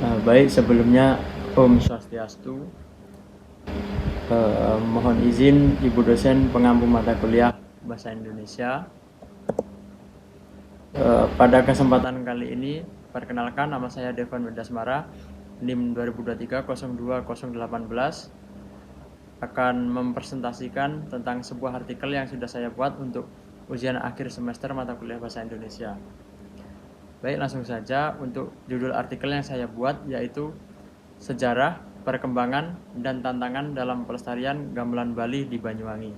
Baik, sebelumnya Om Swastiastu. Mohon izin Ibu dosen pengampu mata kuliah Bahasa Indonesia. Pada kesempatan kali ini, perkenalkan, nama saya Devan Wedasmara, NIM 2023-02-018, akan mempresentasikan tentang sebuah artikel yang sudah saya buat untuk ujian akhir semester mata kuliah Bahasa Indonesia. Baik, langsung saja untuk judul artikel yang saya buat, yaitu Sejarah, Perkembangan, dan Tantangan dalam Pelestarian Gamelan Bali di Banyuwangi.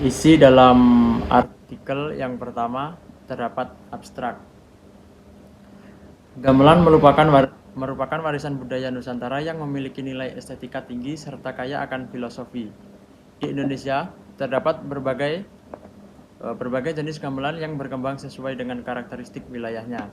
Isi dalam artikel yang pertama terdapat abstrak. Gamelan merupakan warisan budaya Nusantara yang memiliki nilai estetika tinggi serta kaya akan filosofi. Di Indonesia terdapat berbagai jenis gamelan yang berkembang sesuai dengan karakteristik wilayahnya,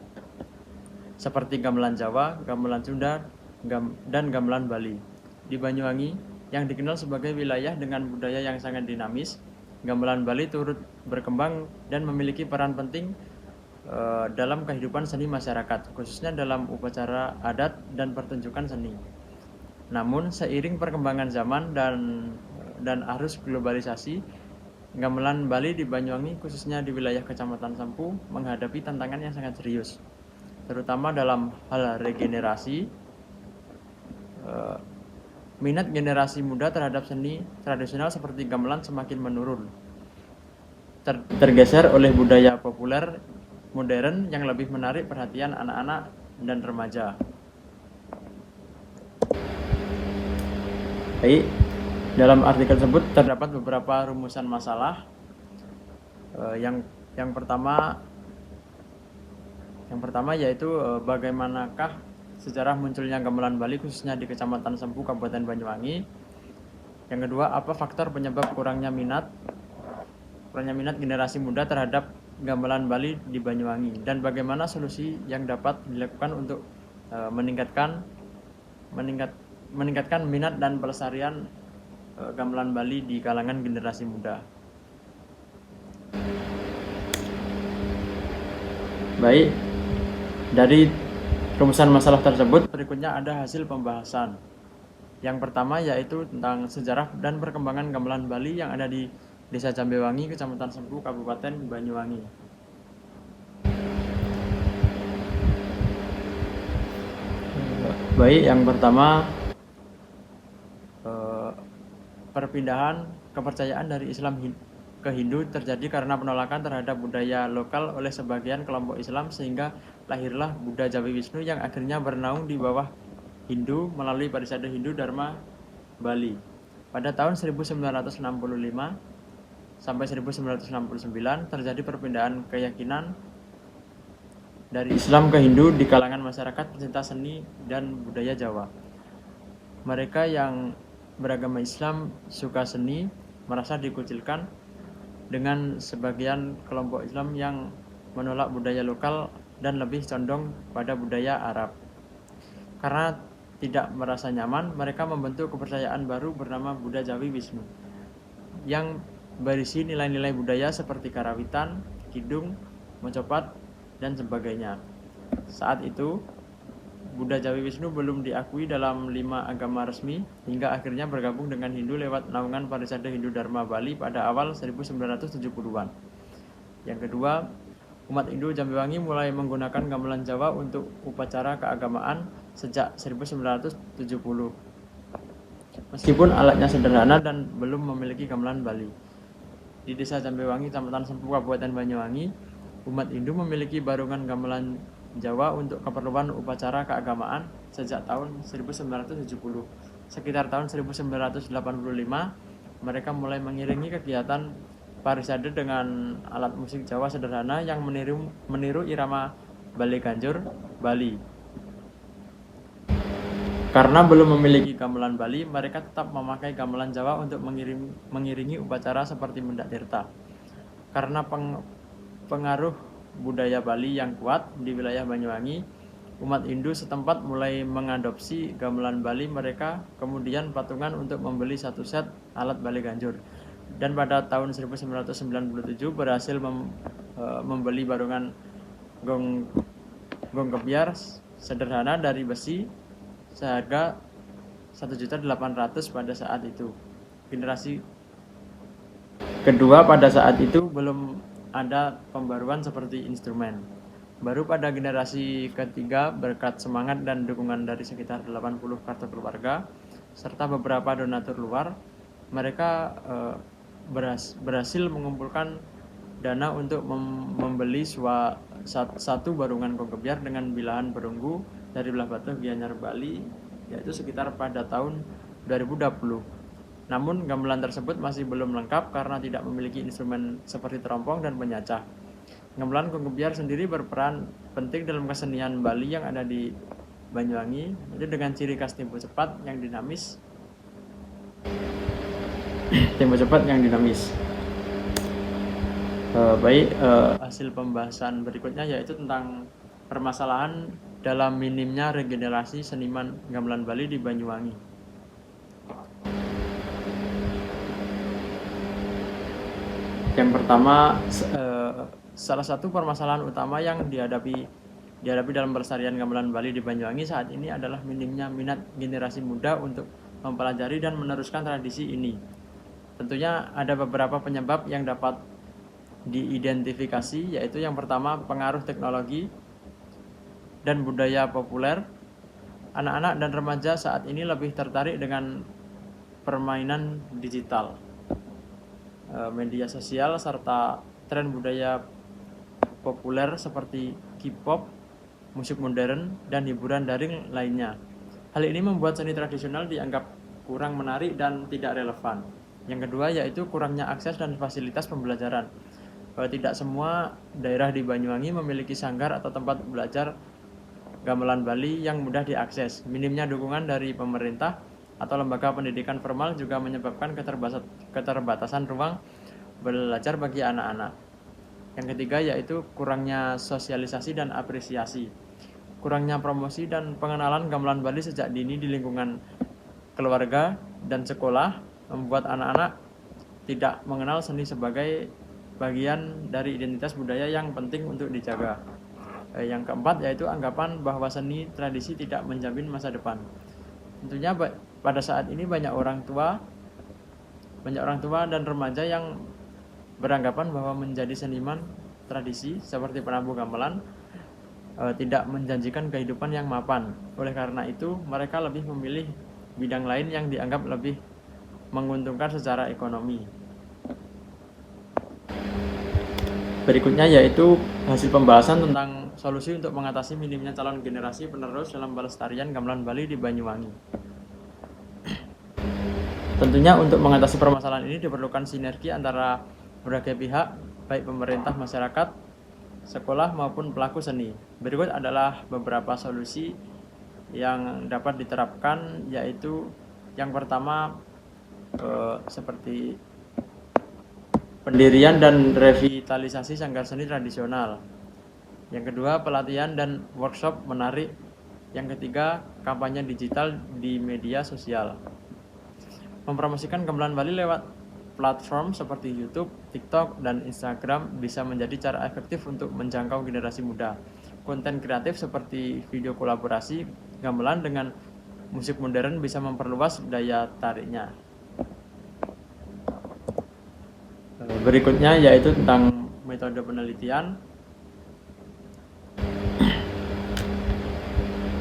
seperti gamelan Jawa, gamelan Sunda, dan gamelan Bali. Di Banyuwangi, yang dikenal sebagai wilayah dengan budaya yang sangat dinamis, gamelan Bali turut berkembang dan memiliki peran penting dalam kehidupan seni masyarakat, khususnya dalam upacara adat dan pertunjukan seni. Namun, seiring perkembangan zaman dan arus globalisasi, gamelan Bali di Banyuwangi, khususnya di wilayah Kecamatan Sempu, menghadapi tantangan yang sangat serius, terutama dalam hal regenerasi. Minat generasi muda terhadap seni tradisional seperti gamelan semakin menurun, tergeser oleh budaya populer modern yang lebih menarik perhatian anak-anak dan remaja. Baik, dalam artikel tersebut terdapat beberapa rumusan masalah. Yang pertama yaitu bagaimanakah sejarah munculnya gamelan Bali khususnya di Kecamatan Sempu, Kabupaten Banyuwangi. Yang kedua, apa faktor penyebab kurangnya minat generasi muda terhadap gamelan Bali di Banyuwangi, dan bagaimana solusi yang dapat dilakukan untuk meningkatkan minat dan pelestarian gamelan Bali di kalangan generasi muda. Baik, dari rumusan masalah tersebut berikutnya ada hasil pembahasan. Yang pertama yaitu tentang sejarah dan perkembangan gamelan Bali yang ada di Desa Jambewangi, Kecamatan Sempu, Kabupaten Banyuwangi. Baik, yang pertama, perpindahan kepercayaan dari Islam ke Hindu terjadi karena penolakan terhadap budaya lokal oleh sebagian kelompok Islam, sehingga lahirlah Buddha Jawi Wisnu yang akhirnya bernaung di bawah Hindu melalui Parisade Hindu Dharma Bali. Pada tahun 1965 sampai 1969 terjadi perpindahan keyakinan dari Islam ke Hindu di kalangan masyarakat pecinta seni dan budaya Jawa. Mereka yang beragama Islam suka seni merasa dikucilkan dengan sebagian kelompok Islam yang menolak budaya lokal dan lebih condong pada budaya Arab. Karena tidak merasa nyaman, mereka membentuk kepercayaan baru bernama Buddha Jawi Wisnu yang berisi nilai-nilai budaya seperti karawitan, kidung, mocopat, dan sebagainya. Saat itu, Buddha Jawi Wisnu belum diakui dalam 5 agama resmi, hingga akhirnya bergabung dengan Hindu lewat naungan Parisade Hindu Dharma Bali pada awal 1970-an. Yang kedua, umat Hindu Jambewangi mulai menggunakan gamelan Jawa untuk upacara keagamaan sejak 1970. Meskipun alatnya sederhana dan belum memiliki gamelan Bali. Di Desa Jambewangi, Kecamatan Sempu, Kabupaten Banyuwangi, umat Hindu memiliki barungan gamelan Jawa untuk keperluan upacara keagamaan sejak tahun 1970. Sekitar tahun 1985, mereka mulai mengiringi kegiatan parisade dengan alat musik Jawa sederhana yang meniru irama Bali Ganjur, Bali. Karena belum memiliki gamelan Bali, mereka tetap memakai gamelan Jawa untuk mengiringi upacara seperti Mendak Tirta. Karena pengaruh budaya Bali yang kuat di wilayah Banyuwangi, umat Hindu setempat mulai mengadopsi gamelan Bali. Mereka kemudian patungan untuk membeli satu set alat Bali Ganjur dan pada tahun 1997 berhasil membeli barongan gong gebyar sederhana dari besi seharga 1.800.000 pada saat itu. Generasi kedua pada saat itu belum ada pembaruan seperti instrumen. Baru pada generasi ketiga berkat semangat dan dukungan dari sekitar 80 kartu keluarga serta beberapa donatur luar, mereka berhasil mengumpulkan dana untuk membeli satu barungan gong gebyar dengan bilahan perunggu dari belah batu Gianyar Bali, yaitu sekitar pada tahun 2020. Namun gamelan tersebut masih belum lengkap karena tidak memiliki instrumen seperti terompong dan penyacah. Gamelan gong gebyar sendiri berperan penting dalam kesenian Bali yang ada di Banyuwangi, itu dengan ciri khas tempo cepat yang dinamis. Hasil pembahasan berikutnya yaitu tentang permasalahan dalam minimnya regenerasi seniman gamelan Bali di Banyuwangi. Yang pertama, salah satu permasalahan utama yang dihadapi dalam pelestarian gamelan Bali di Banyuwangi saat ini adalah minimnya minat generasi muda untuk mempelajari dan meneruskan tradisi ini. Tentunya ada beberapa penyebab yang dapat diidentifikasi, yaitu yang pertama pengaruh teknologi dan budaya populer. Anak-anak dan remaja saat ini lebih tertarik dengan permainan digital, media sosial, serta tren budaya populer seperti K-pop, musik modern, dan hiburan daring lainnya. Hal ini membuat seni tradisional dianggap kurang menarik dan tidak relevan. Yang kedua yaitu kurangnya akses dan fasilitas pembelajaran. Tidak semua daerah di Banyuwangi memiliki sanggar atau tempat belajar gamelan Bali yang mudah diakses. Minimnya dukungan dari pemerintah atau lembaga pendidikan formal juga menyebabkan keterbatasan ruang belajar bagi anak-anak. Yang ketiga yaitu kurangnya sosialisasi dan apresiasi. Kurangnya promosi dan pengenalan gamelan Bali sejak dini di lingkungan keluarga dan sekolah membuat anak-anak tidak mengenal seni sebagai bagian dari identitas budaya yang penting untuk dijaga. Yang keempat yaitu anggapan bahwa seni tradisi tidak menjamin masa depan. Tentunya pada saat ini banyak orang tua dan remaja yang beranggapan bahwa menjadi seniman tradisi seperti penabuh gamelan tidak menjanjikan kehidupan yang mapan. Oleh karena itu, mereka lebih memilih bidang lain yang dianggap lebih menguntungkan secara ekonomi. Berikutnya yaitu hasil pembahasan tentang solusi untuk mengatasi minimnya calon generasi penerus dalam pelestarian gamelan Bali di Banyuwangi. Tentunya untuk mengatasi permasalahan ini diperlukan sinergi antara berbagai pihak, baik pemerintah, masyarakat, sekolah maupun pelaku seni. Berikut adalah beberapa solusi yang dapat diterapkan, yaitu yang pertama seperti pendirian dan revitalisasi sanggar seni tradisional. Yang kedua, pelatihan dan workshop menarik. Yang ketiga, kampanye digital di media sosial. Mempromosikan gamelan Bali lewat platform seperti YouTube, TikTok, dan Instagram bisa menjadi cara efektif untuk menjangkau generasi muda. Konten kreatif seperti video kolaborasi gamelan dengan musik modern bisa memperluas daya tariknya. Berikutnya yaitu tentang metode penelitian.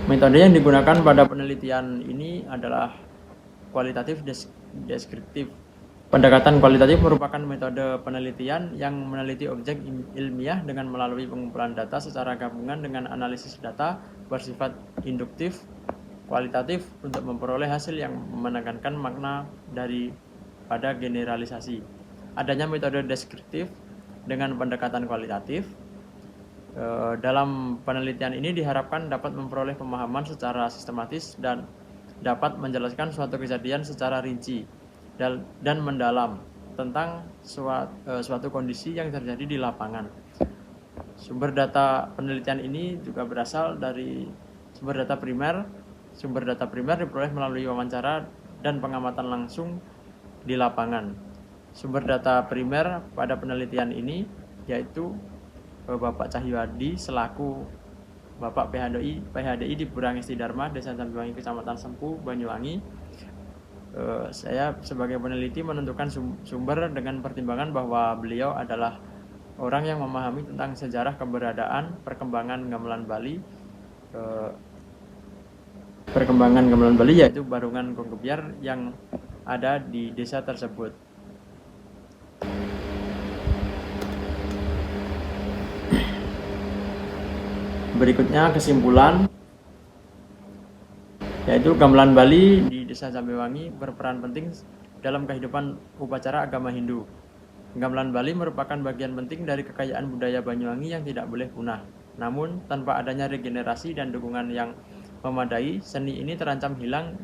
Metode yang digunakan pada penelitian ini adalah kualitatif deskriptif. Pendekatan kualitatif merupakan metode penelitian yang meneliti objek ilmiah dengan melalui pengumpulan data secara gabungan dengan analisis data bersifat induktif, kualitatif untuk memperoleh hasil yang menekankan makna daripada generalisasi. Adanya metode deskriptif dengan pendekatan kualitatif. Dalam penelitian ini diharapkan dapat memperoleh pemahaman secara sistematis dan dapat menjelaskan suatu kejadian secara rinci dan mendalam tentang suatu kondisi yang terjadi di lapangan. Sumber data penelitian ini juga berasal dari sumber data primer. Sumber data primer diperoleh melalui wawancara dan pengamatan langsung di lapangan. Sumber data primer pada penelitian ini yaitu Bapak Cahyuadi selaku Bapak PHDI di Burangesti Dharma, Desa Jambiwangi, Kecamatan Sempu, Banyuwangi. Saya sebagai peneliti menentukan sumber dengan pertimbangan bahwa beliau adalah orang yang memahami tentang sejarah keberadaan perkembangan gamelan Bali yaitu Barungan Kongkebyar yang ada di desa tersebut. Berikutnya kesimpulan, yaitu gamelan Bali di Desa Jambiwangi berperan penting dalam kehidupan upacara agama Hindu. Gamelan Bali merupakan bagian penting dari kekayaan budaya Banyuwangi yang tidak boleh punah. Namun, tanpa adanya regenerasi dan dukungan yang memadai, seni ini terancam hilang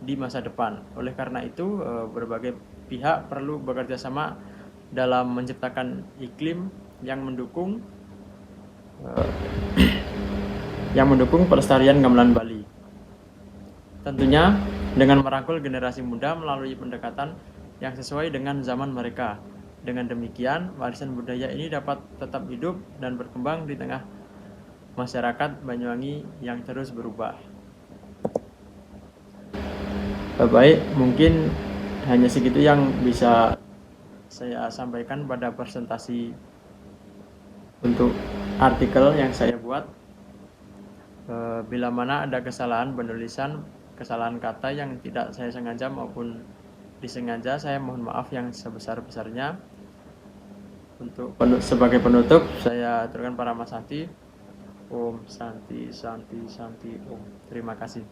di masa depan. Oleh karena itu, berbagai pihak perlu bekerja sama dalam menciptakan iklim yang mendukung pelestarian gamelan Bali. Tentunya dengan merangkul generasi muda melalui pendekatan yang sesuai dengan zaman mereka. Dengan demikian, warisan budaya ini dapat tetap hidup dan berkembang di tengah masyarakat Banyuwangi yang terus berubah. Baik, mungkin hanya segitu yang bisa saya sampaikan pada presentasi untuk artikel yang saya buat. Bila mana ada kesalahan penulisan, kesalahan kata yang tidak saya sengaja maupun disengaja, saya mohon maaf yang sebesar-besarnya. Sebagai penutup, saya aturkan para Mas Hati. Om Santi Santi Santi Om. Terima kasih.